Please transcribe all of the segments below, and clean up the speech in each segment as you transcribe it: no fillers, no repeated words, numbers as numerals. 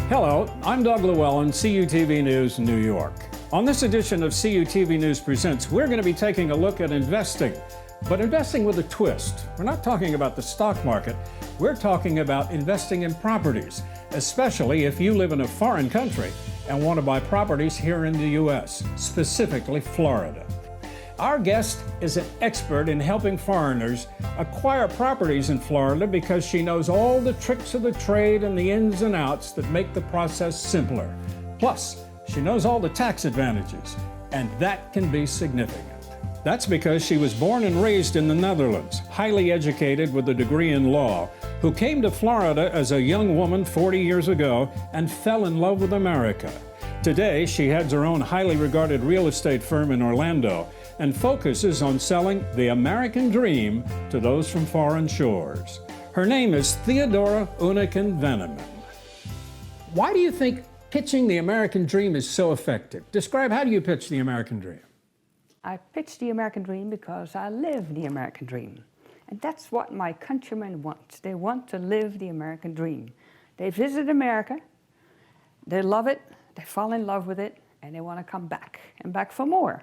Hello, I'm Doug Llewelyn, CUTV News, New York. On this edition of CUTV News Presents, we're going to be taking a look at investing, but investing with a twist. We're not talking about the stock market, we're talking about investing in properties, especially if you live in a foreign country and want to buy properties here in the U.S., specifically Florida. Our guest is an expert in helping foreigners acquire properties in Florida because she knows all the tricks of the trade and the ins and outs that make the process simpler. Plus, she knows all the tax advantages, and that can be significant. That's because she was born and raised in the Netherlands, highly educated with a degree in law, who came to Florida as a young woman 40 years ago and fell in love with America. Today, she heads her own highly regarded real estate firm in Orlando and focuses on selling the American dream to those from foreign shores. Her name is Theodora Veneman. Why do you think pitching the American dream is so effective? Describe, how do you pitch the American dream? I pitch the American dream because I live the American dream. And that's what my countrymen want. They want to live the American dream. They visit America, they love it, they fall in love with it, and they want to come back and back for more.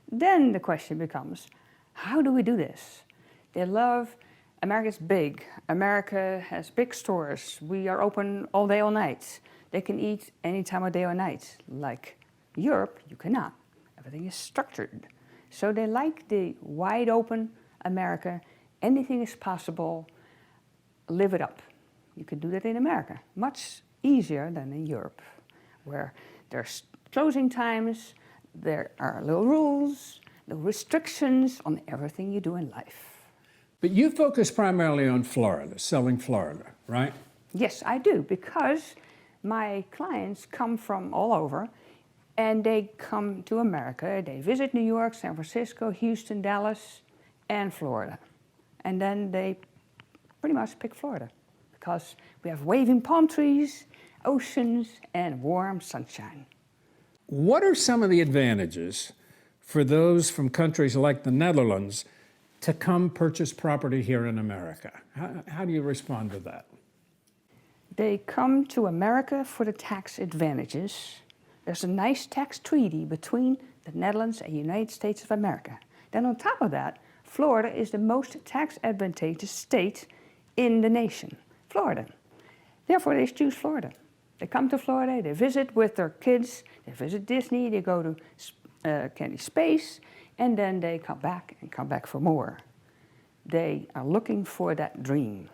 Then the question becomes, how do we do this? They love, America's big. America has big stores. We are open all day, all night. They can eat any time of day or night. Like Europe, you cannot. Everything is structured. So they like the wide open America. Anything is possible. Live it up. You can do that in America. Much easier than in Europe, where there's closing times, there are little rules, little restrictions on everything you do in life. But you focus primarily on Florida, selling Florida, right? Yes, I do, because my clients come from all over, and they come to America. They visit New York, San Francisco, Houston, Dallas, and Florida. And then they pretty much pick Florida, because we have waving palm trees, oceans, and warm sunshine. What are some of the advantages for those from countries like the Netherlands to come purchase property here in America? How do you respond to that? They come to America for the tax advantages. There's a nice tax treaty between the Netherlands and the United States of America. Then on top of that, Florida is the most tax advantageous state in the nation, Florida. Therefore, they choose Florida. They come to Florida, they visit with their kids, they visit Disney, they go to Kennedy Space, and then they come back for more. They are looking for that dream.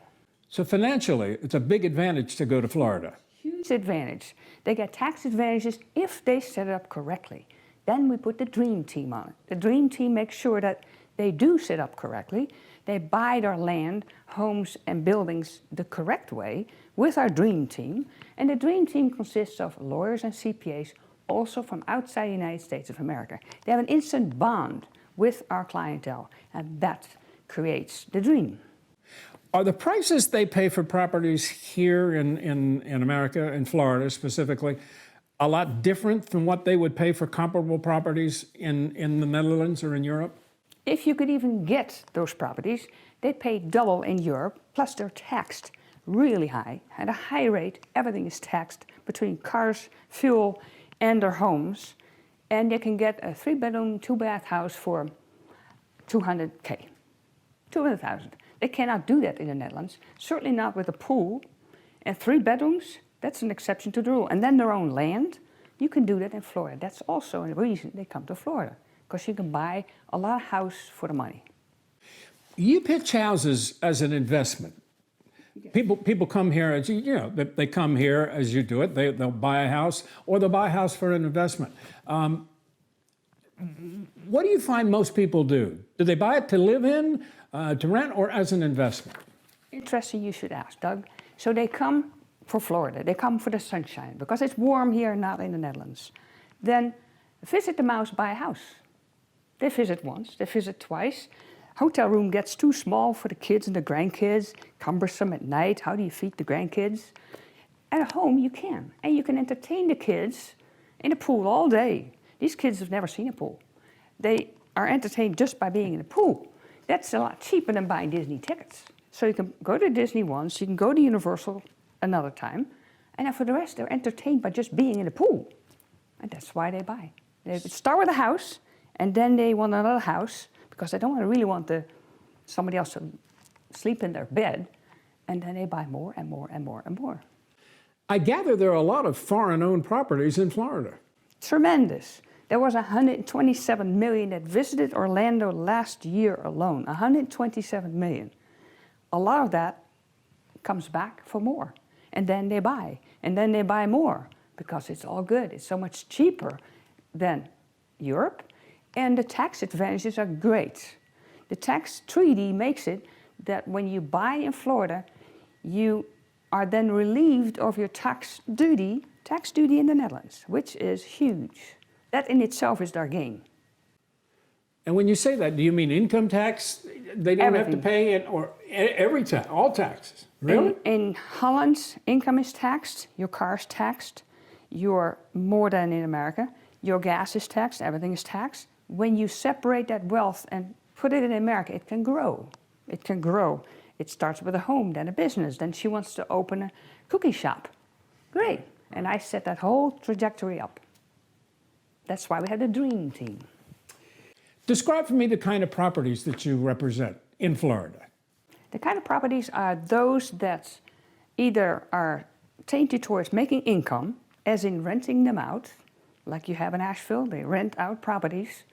So financially, it's a big advantage to go to Florida. Huge advantage. They get tax advantages if they set it up correctly. Then we put the dream team on it. The dream team makes sure that they do set up correctly. They buy their land, homes, and buildings the correct way with our dream team. And the dream team consists of lawyers and CPAs, also from outside the United States of America. They have an instant bond with our clientele, and that creates the dream. Are the prices they pay for properties here in America, in Florida specifically, a lot different from what they would pay for comparable properties in the Netherlands or in Europe? If you could even get those properties, they pay double in Europe, plus they're taxed really high. At a high rate, everything is taxed between cars, fuel, and their homes. And they can get a 3-bedroom, 2-bath house for $200K, $200,000. They cannot do that in the Netherlands, certainly not with a pool. And 3 bedrooms, that's an exception to the rule. And then their own land, you can do that in Florida. That's also a reason they come to Florida, because you can buy a lot of house for the money. You pitch houses as an investment. People come here as they come here as you do it. They'll buy a house, or they'll buy a house for an investment. What do you find most people do? Do they buy it to live in, to rent, or as an investment? Interesting you should ask, Doug. So they come for Florida. They come for the sunshine, because it's warm here, not in the Netherlands. Then visit the mouse, buy a house. They visit once, they visit twice. Hotel room gets too small for the kids and the grandkids, cumbersome at night. How do you feed the grandkids? At home, you can. And you can entertain the kids in a pool all day. These kids have never seen a pool. They are entertained just by being in the pool. That's a lot cheaper than buying Disney tickets. So you can go to Disney once, you can go to Universal another time, And then for the rest, they're entertained by just being in the pool. And that's why they buy. They start with a house, and then they want another house, because they don't really want somebody else to sleep in their bed. And then they buy more and more and more and more. I gather there are a lot of foreign-owned properties in Florida. Tremendous. There was 127 million that visited Orlando last year alone. 127 million. A lot of that comes back for more. And then they buy. And then they buy more. Because it's all good. It's so much cheaper than Europe. And the tax advantages are great. The tax treaty makes it that when you buy in Florida, you are then relieved of your tax duty in the Netherlands, which is huge. That in itself is their gain. And when you say that, do you mean income tax? They don't have to pay it, or every tax, all taxes? Really? In Holland, income is taxed, your car is taxed, you're more than in America, your gas is taxed, everything is taxed. When you separate that wealth and put it in America, it can grow. It can grow. It starts with a home, then a business, then she wants to open a cookie shop. Great. And I set that whole trajectory up. That's why we have the dream team. Describe for me the kind of properties that you represent in Florida. The kind of properties are those that either are tainted towards making income, as in renting them out, like you have in Asheville, they rent out properties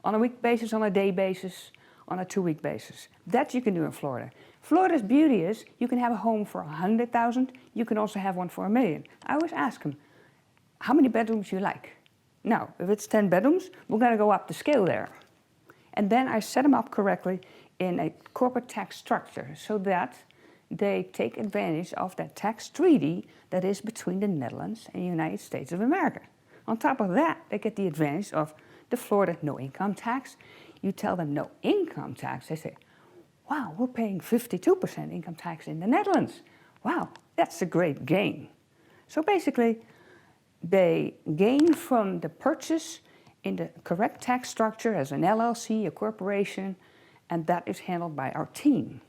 on a week basis, on a day basis, on a 2-week basis. That you can do in Florida. Florida's beauty is you can have a home for 100,000, you can also have one for $1 million. I always ask them, how many bedrooms you like? Now, if it's 10 bedrooms, we're gonna go up the scale there. And then I set them up correctly in a corporate tax structure so that they take advantage of that tax treaty that is between the Netherlands and the United States of America. On top of that, they get the advantage of the Florida no income tax. You tell them no income tax, they say, wow, we're paying 52% income tax in the Netherlands. Wow, that's a great gain. So basically, they gain from the purchase in the correct tax structure as an LLC, a corporation, and that is handled by our team.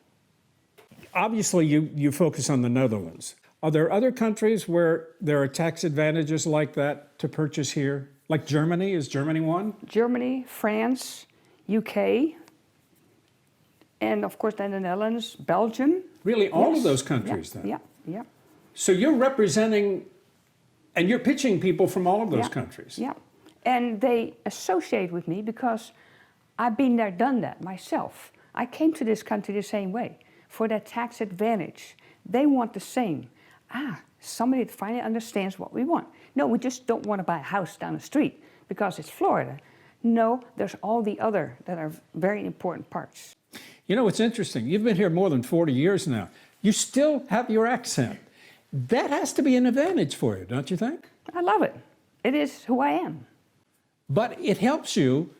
Obviously, you focus on the Netherlands. Are there other countries where there are tax advantages like that to purchase here? Like Germany? Is Germany one? Germany, France, UK, and of course then the Netherlands, Belgium. Really, all of those countries then? Yeah. So you're representing, and you're pitching people from all of those countries? Yeah, and they associate with me because I've been there, done that myself. I came to this country the same way, for that tax advantage. They want the same. Somebody that finally understands what we want. No, we just don't want to buy a house down the street because it's Florida. No, there's all the other that are very important parts. You know, it's interesting. You've been here more than 40 years now. You still have your accent. That has to be an advantage for you, don't you think? I love it. It is who I am. But it helps you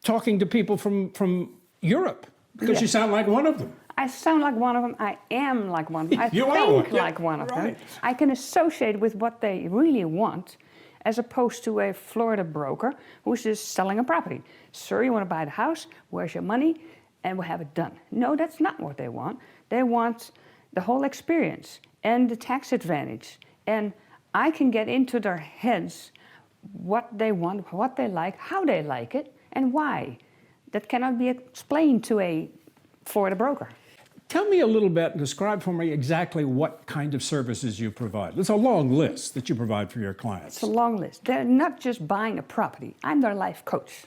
talking to people from Europe because you sound like one of them. I sound like one of them. I am like one of them. I You think are like one of them. I can associate with what they really want, as opposed to a Florida broker who's just selling a property. Sir, you want to buy the house? Where's your money? And we'll have it done. No, that's not what they want. They want the whole experience and the tax advantage. And I can get into their heads what they want, what they like, how they like it, and why. That cannot be explained to a Florida broker. Tell me a little bit, describe for me exactly what kind of services you provide. There's a long list that you provide for your clients. It's a long list. They're not just buying a property. I'm their life coach.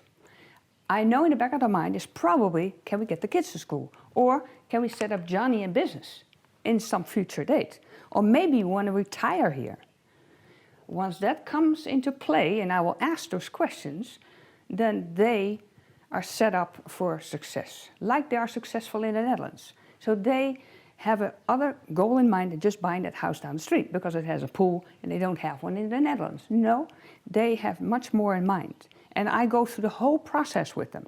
I know in the back of their mind is probably, can we get the kids to school? Or can we set up Johnny in business in some future date? Or maybe you want to retire here. Once that comes into play, and I will ask those questions, then they are set up for success, like they are successful in the Netherlands. So they have another goal in mind than just buying that house down the street because it has a pool and they don't have one in the Netherlands. No, they have much more in mind. And I go through the whole process with them.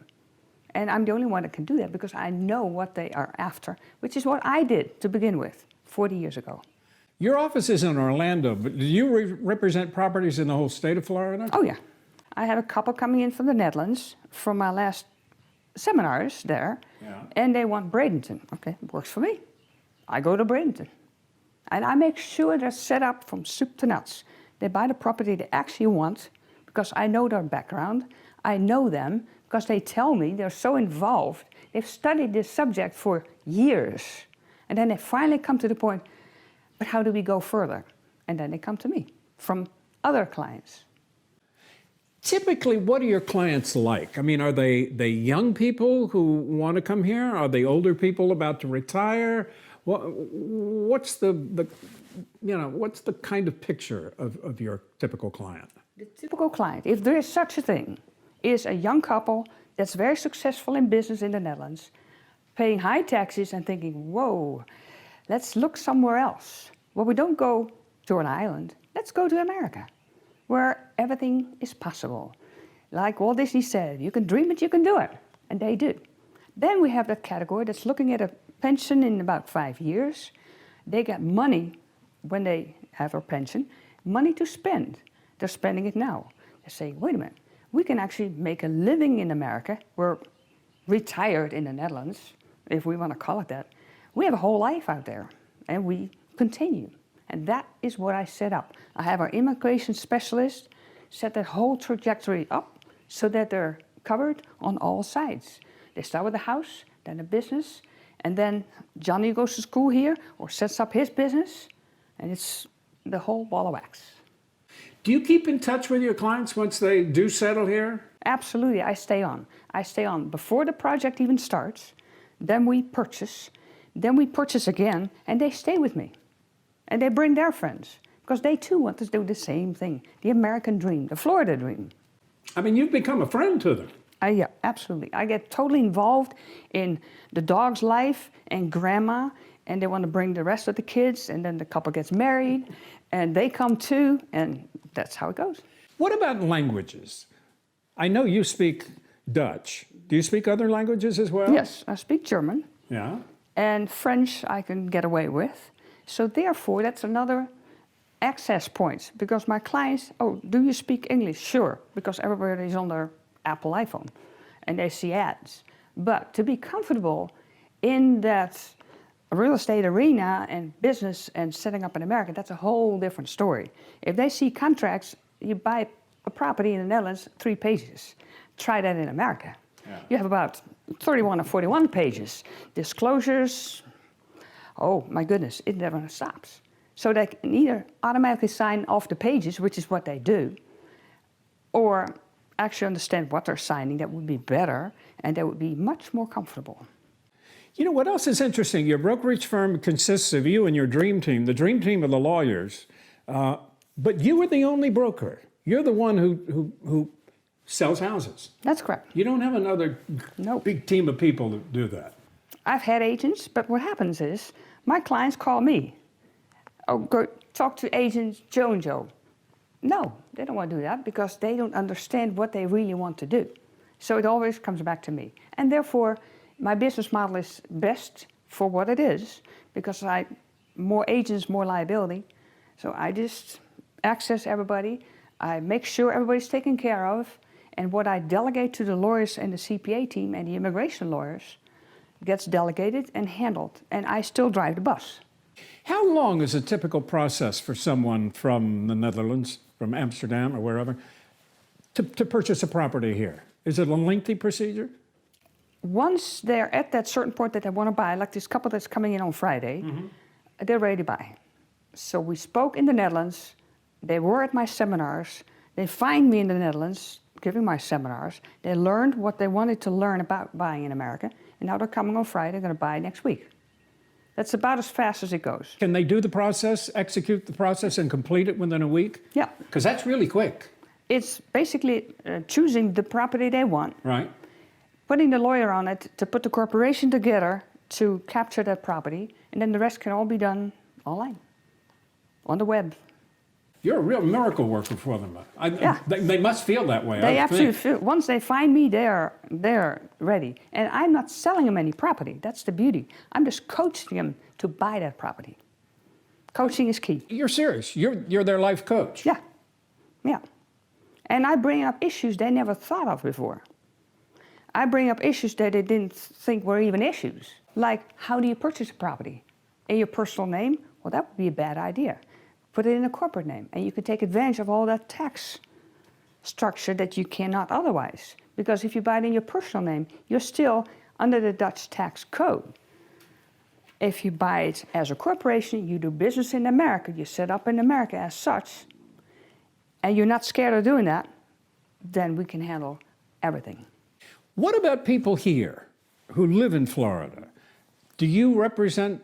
And I'm the only one that can do that because I know what they are after, which is what I did to begin with 40 years ago. Your office is in Orlando, but do you represent properties in the whole state of Florida? Oh, yeah. I have a couple coming in from the Netherlands from my last seminars there, and they want Bradenton. Okay, works for me. I go to Bradenton. And I make sure they're set up from soup to nuts. They buy the property they actually want because I know their background. I know them because they tell me they're so involved. They've studied this subject for years. And then they finally come to the point, but how do we go further? And then they come to me from other clients. Typically, what are your clients like? I mean, are they young people who want to come here? Are they older people about to retire? What's the what's the kind of picture of your typical client? The typical client, if there is such a thing, is a young couple that's very successful in business in the Netherlands, paying high taxes and thinking, whoa, let's look somewhere else. Well, we don't go to an island, let's go to America, where everything is possible. Like Walt Disney said, you can dream it, you can do it, and they do. Then we have that category that's looking at a pension in about 5 years. They get money when they have a pension, money to spend. They're spending it now. They're saying, wait a minute, we can actually make a living in America. We're retired in the Netherlands, if we want to call it that. We have a whole life out there, and we continue. And that is what I set up. I have our immigration specialist set that whole trajectory up so that they're covered on all sides. They start with a house, then a business, and then Johnny goes to school here or sets up his business, and it's the whole ball of wax. Do you keep in touch with your clients once they do settle here? Absolutely, I stay on. I stay on before the project even starts, then we purchase again, and they stay with me. And they bring their friends, because they too want to do the same thing, the American dream, the Florida dream. I mean, you've become a friend to them. Yeah, absolutely. I get totally involved in the dog's life and grandma, and they want to bring the rest of the kids, and then the couple gets married, and they come too, and that's how it goes. What about languages? I know you speak Dutch. Do you speak other languages as well? Yes, I speak German. Yeah. And French I can get away with. So therefore, that's another access point, because my clients, oh, do you speak English? Sure, because everybody's on their Apple iPhone, and they see ads. But to be comfortable in that real estate arena and business and setting up in America, that's a whole different story. If they see contracts, you buy a property in the Netherlands, 3 pages. Try that in America. Yeah. You have about 31 or 41 pages. Disclosures, oh my goodness, it never stops. So they can either automatically sign off the pages, which is what they do, or actually understand what they're signing. That would be better, and that would be much more comfortable. You know, what else is interesting? Your brokerage firm consists of you and your dream team, the dream team of the lawyers, but you are the only broker. You're the one who sells houses. That's correct. You don't have another big team of people that do that. I've had agents, but what happens is my clients call me. Oh, go talk to agent Joe and Joe. No, they don't want to do that because they don't understand what they really want to do. So it always comes back to me. And therefore, my business model is best for what it is, because more agents, more liability. So I just access everybody. I make sure everybody's taken care of. And what I delegate to the lawyers and the CPA team and the immigration lawyers gets delegated and handled. And I still drive the bus. How long is a typical process for someone from the Netherlands, from Amsterdam or wherever, to purchase a property here? Is it a lengthy procedure? Once they're at that certain point that they want to buy, like this couple that's coming in on Friday, they're ready to buy. So we spoke in the Netherlands. They were at my seminars. They find me in the Netherlands giving my seminars. They learned what they wanted to learn about buying in America. And now they're coming on Friday. They're going to buy next week. That's about as fast as it goes. Can they do the process, execute the process, and complete it within a week? Yeah. Because that's really quick. It's basically choosing the property they want. Right. Putting the lawyer on it to put the corporation together to capture that property, and then the rest can all be done online, on the web. You're a real miracle worker for them. Yeah. They must feel that way. They absolutely feel. Once they find me, they're ready. And I'm not selling them any property. That's the beauty. I'm just coaching them to buy that property. Coaching is key. You're serious. You're their life coach. Yeah. Yeah. And I bring up issues they never thought of before. I bring up issues that they didn't think were even issues. Like, how do you purchase a property? In your personal name Well, that would be a bad idea. Put it in a corporate name, and you can take advantage of all that tax structure that you cannot otherwise. Because if you buy it in your personal name, you're still under the Dutch tax code. If you buy it as a corporation, you do business in America, you set up in America as such, and you're not scared of doing that, then we can handle everything. What about people here who live in Florida? Do you represent,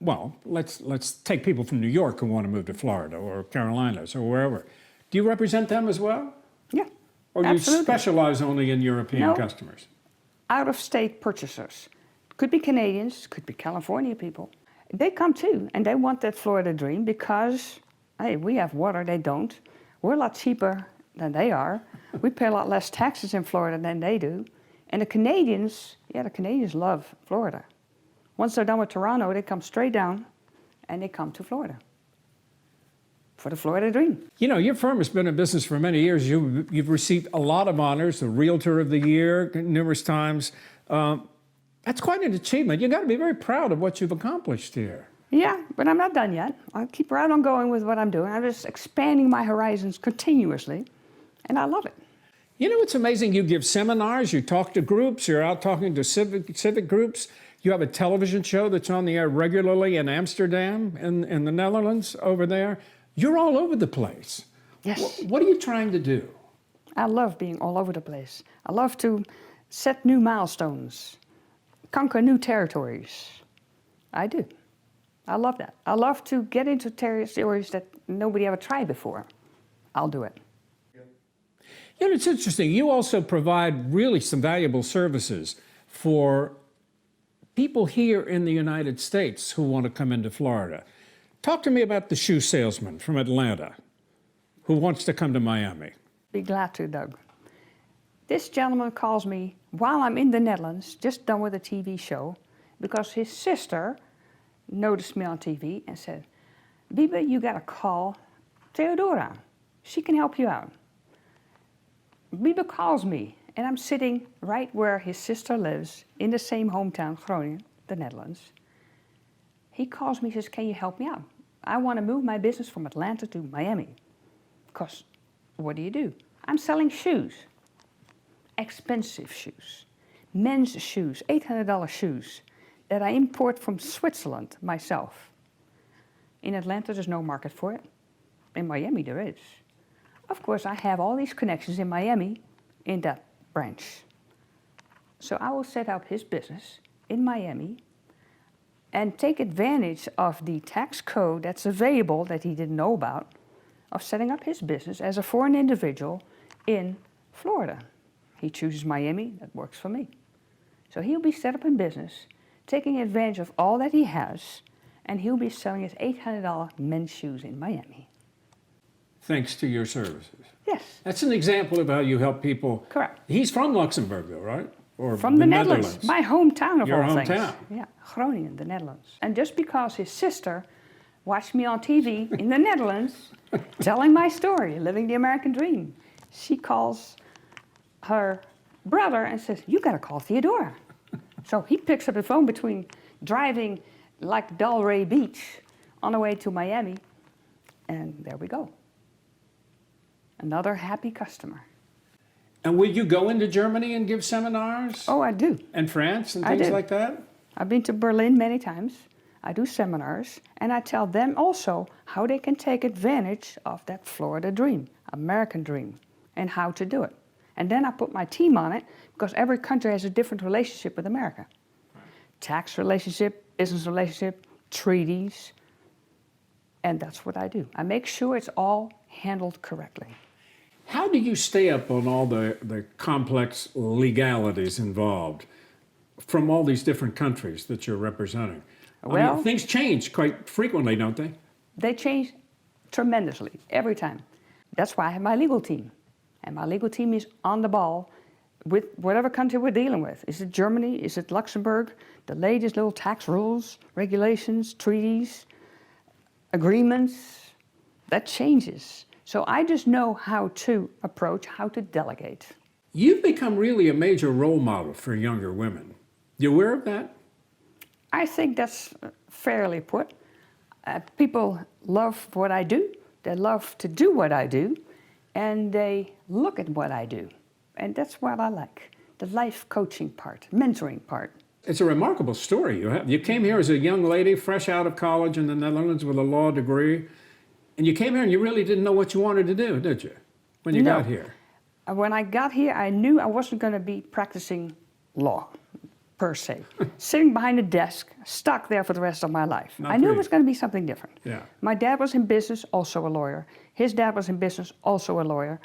well, let's take people from New York who want to move to Florida or Carolinas or wherever. Do you represent them as well? Yeah, Or absolutely. you specialize only in European No. customers? Out-of-state purchasers. Could be Canadians, could be California people. They come too, and they want that Florida dream because, hey, we have water, they don't. We're a lot cheaper than they are. We pay a lot less taxes in Florida than they do. And the Canadians love Florida. Once they're done with Toronto, they come straight down and they come to Florida for the Florida dream. You know, your firm has been in business for many years. You've received a lot of honors, the Realtor of the Year numerous times. That's quite an achievement. You've got to be very proud of what you've accomplished here. Yeah, but I'm not done yet. I'll keep right on going with what I'm doing. I'm just expanding my horizons continuously, and I love it. You know, it's amazing. You give seminars, you talk to groups, you're out talking to civic groups. You have a television show that's on the air regularly in Amsterdam, in the Netherlands, over there. You're all over the place. Yes. What are you trying to do? I love being all over the place. I love to set new milestones, conquer new territories. I do. I love that. I love to get into territories that nobody ever tried before. I'll do it. You know, it's interesting. You also provide really some valuable services for people here in the United States who want to come into Florida. Talk to me about the shoe salesman from Atlanta who wants to come to Miami. Be glad to, Doug. This gentleman calls me while I'm in the Netherlands, just done with a TV show, because his sister noticed me on TV and said, Biba, you got to call Theodora. She can help you out. Biba calls me, and I'm sitting right where his sister lives, in the same hometown, Groningen, the Netherlands. He calls me and says, can you help me out? I want to move my business from Atlanta to Miami. Because what do? I'm selling shoes, expensive shoes, men's shoes, $800 shoes that I import from Switzerland myself. In Atlanta, there's no market for it. In Miami, there is. Of course, I have all these connections in Miami in that branch. So I will set up his business in Miami and take advantage of the tax code that's available that he didn't know about, of setting up his business as a foreign individual in Florida. He chooses Miami, that works for me. So he'll be set up in business, taking advantage of all that he has, and he'll be selling his $800 men's shoes in Miami. Thanks to your services. Yes. That's an example of how you help people. Correct. He's from Luxembourg, though, right? Or From the Netherlands, my hometown of Your all things. hometown. Yeah, Groningen, the Netherlands. And just because his sister watched me on TV in the Netherlands, telling my story, living the American dream, she calls her brother and says, you got to call Theodora. So he picks up the phone between driving like Delray Beach on the way to Miami, and there we go. Another happy customer. And will you go into Germany and give seminars? Oh, I do. And France and I things do. like that? I've been to Berlin many times. I do seminars, and I tell them also how they can take advantage of that Florida dream, American dream, and how to do it. And then I put my team on it, because every country has a different relationship with America. Right. Tax relationship, business relationship, treaties, and that's what I do. I make sure it's all handled correctly. How do you stay up on all the complex legalities involved from all these different countries that you're representing? Well, I mean, things change quite frequently, don't they? They change tremendously every time. That's why I have my legal team. And my legal team is on the ball with whatever country we're dealing with. Is it Germany? Is it Luxembourg? The latest little tax rules, regulations, treaties, agreements, that changes. So I just know how to approach, how to delegate. You've become really a major role model for younger women. You aware of that? I think that's fairly put. People love what I do, they love to do what I do, and they look at what I do. And that's what I like, the life coaching part, mentoring part. It's a remarkable story you have. You came here as a young lady, fresh out of college in the Netherlands with a law degree, and you came here and you really didn't know what you wanted to do, did you, when you got here? When I got here, I knew I wasn't going to be practicing law, per se. Sitting behind a desk, stuck there for the rest of my life. I knew it was going to be something different. Yeah. My dad was in business, also a lawyer. His dad was in business, also a lawyer.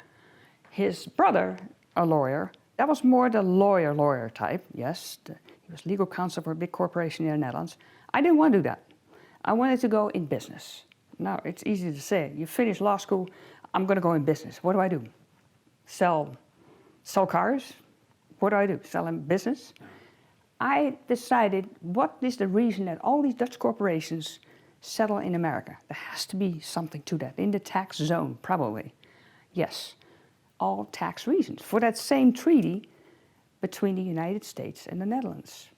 His brother, a lawyer. That was more the lawyer type, yes. He was legal counsel for a big corporation in the Netherlands. I didn't want to do that. I wanted to go in business. Now, it's easy to say. You finish law school, I'm going to go in business. What do? Sell cars? What do? Sell in business? I decided, what is the reason that all these Dutch corporations settle in America? There has to be something to that. In the tax zone, probably. Yes, all tax reasons. For that same treaty between the United States and the Netherlands.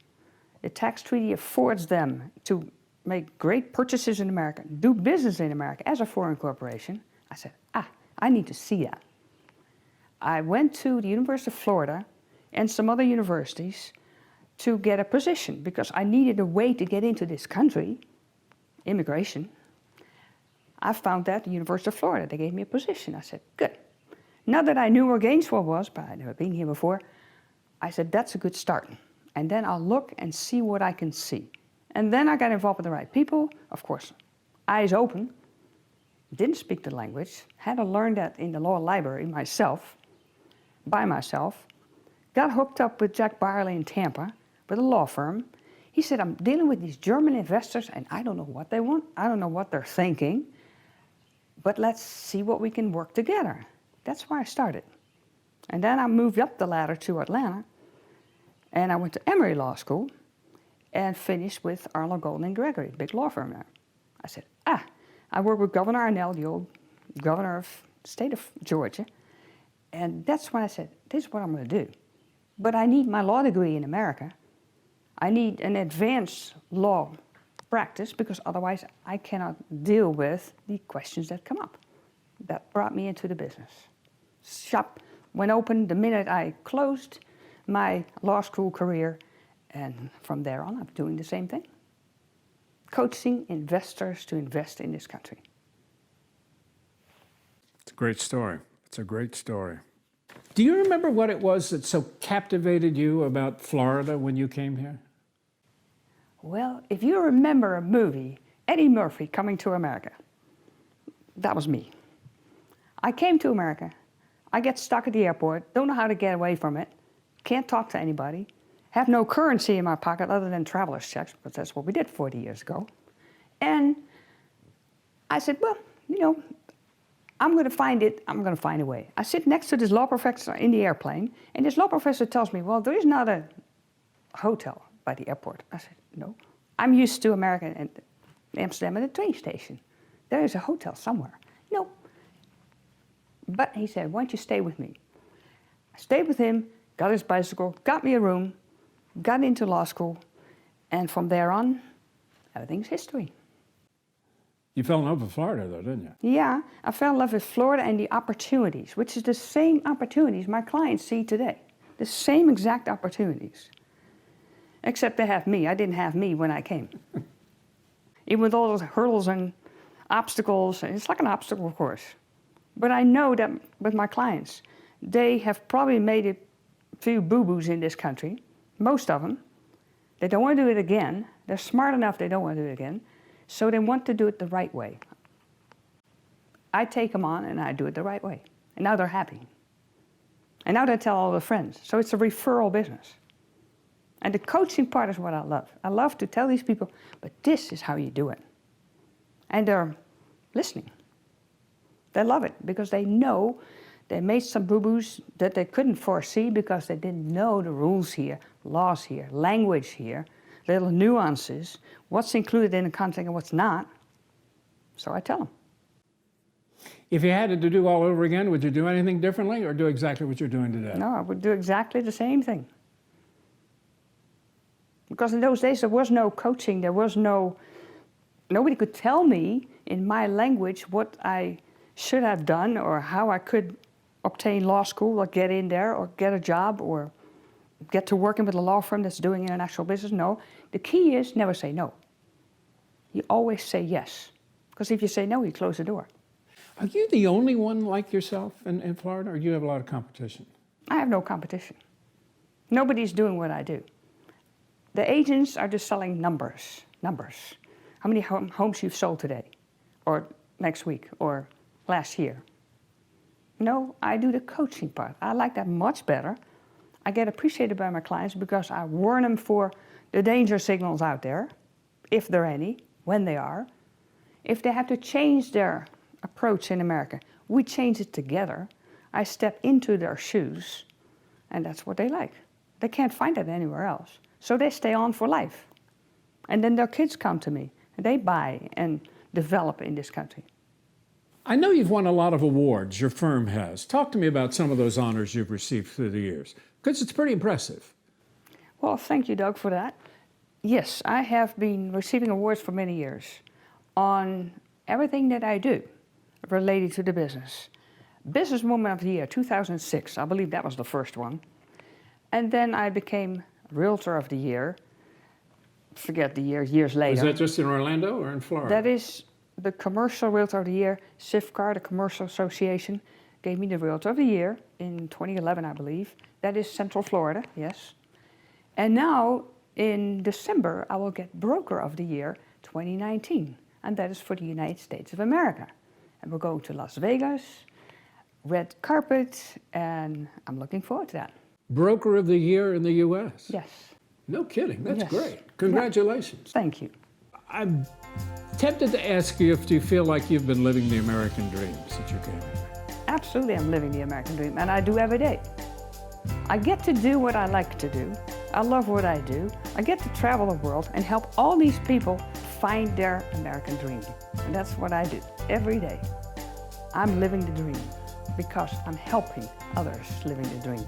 The tax treaty affords them to make great purchases in America, do business in America as a foreign corporation. I said, I need to see that. I went to the University of Florida and some other universities to get a position because I needed a way to get into this country, immigration. I found that at the University of Florida. They gave me a position. I said, good. Now that I knew where Gainesville was, but I'd never been here before, I said, that's a good start. And then I'll look and see what I can see. And then I got involved with the right people, of course, eyes open, didn't speak the language, had to learn that in the law library myself, by myself, got hooked up with Jack Byerly in Tampa with a law firm. He said, I'm dealing with these German investors and I don't know what they want, I don't know what they're thinking, but let's see what we can work together. That's where I started. And then I moved up the ladder to Atlanta, and I went to Emory Law School and finished with Arnold Golden and Gregory, big law firm there. I said, I worked with Governor Arnell, the old governor of the state of Georgia, and that's when I said, this is what I'm going to do. But I need my law degree in America. I need an advanced law practice because otherwise I cannot deal with the questions that come up. That brought me into the business. Shop went open the minute I closed my law school career, and from there on I'm doing the same thing. Coaching investors to invest in this country. It's a great story. It's a great story. Do you remember what it was that so captivated you about Florida when you came here? Well, if you remember a movie, Eddie Murphy Coming to America, that was me. I came to America. I get stuck at the airport, don't know how to get away from it, can't talk to anybody, have no currency in my pocket other than traveler's checks, because that's what we did 40 years ago. And I said, well, I'm going to find it, I'm going to find a way. I sit next to this law professor in the airplane, and this law professor tells me, well, there is not a hotel by the airport. I said, no. I'm used to America and Amsterdam at a train station. There is a hotel somewhere. No. But he said, why don't you stay with me? I stayed with him, got his bicycle, got me a room, got into law school, and from there on, everything's history. You fell in love with Florida, though, didn't you? Yeah, I fell in love with Florida and the opportunities, which is the same opportunities my clients see today. The same exact opportunities. Except they have me. I didn't have me when I came. Even with all those hurdles and obstacles, it's like an obstacle course. But I know that with my clients, they have probably made a few boo-boos in this country, most of them. They don't want to do it again. They're smart enough they don't want to do it again. So they want to do it the right way. I take them on and I do it the right way. And now they're happy. And now they tell all their friends. So it's a referral business. And the coaching part is what I love. I love to tell these people, but this is how you do it. And they're listening. They love it because they know they made some boo-boos that they couldn't foresee because they didn't know the rules here, laws here, language here, little nuances, what's included in the contract and what's not. So I tell them. If you had it to do all over again, would you do anything differently or do exactly what you're doing today? No, I would do exactly the same thing. Because in those days there was no coaching, there was no nobody could tell me in my language what I should have done or how I could obtain law school or get in there or get a job or get to working with a law firm that's doing international business. No, the key is never say no. You always say yes. Because if you say no, you close the door. Are you the only one like yourself in Florida, or do you have a lot of competition? I have no competition. Nobody's doing what I do. The agents are just selling numbers. How many homes you've sold today, or next week, or last year. No, I do the coaching part. I like that much better. I get appreciated by my clients because I warn them for the danger signals out there, if there are any, when they are. If they have to change their approach in America, we change it together. I step into their shoes, and that's what they like. They can't find it anywhere else. So they stay on for life. And then their kids come to me, and they buy and develop in this country. I know you've won a lot of awards, your firm has. Talk to me about some of those honors you've received through the years, because it's pretty impressive. Well, thank you, Doug, for that. Yes, I have been receiving awards for many years on everything that I do related to the business. Businesswoman of the Year, 2006, I believe that was the first one. And then I became Realtor of the Year, forget the year, years later. Was that just in Orlando or in Florida? That is the Commercial Realtor of the Year. SIFCAR, the Commercial Association, gave me the Realtor of the Year in 2011, I believe. That is Central Florida, yes. And now, in December, I will get Broker of the Year 2019, and that is for the United States of America. And we're going to Las Vegas, red carpet, and I'm looking forward to that. Broker of the Year in the U.S.? Yes. No kidding, that's Yes. great. Congratulations. Thank you. I'm tempted to ask you if you feel like you've been living the American dream since you came here. Absolutely, I'm living the American dream, and I do every day. I get to do what I like to do. I love what I do. I get to travel the world and help all these people find their American dream. And that's what I do every day. I'm living the dream because I'm helping others living the dream.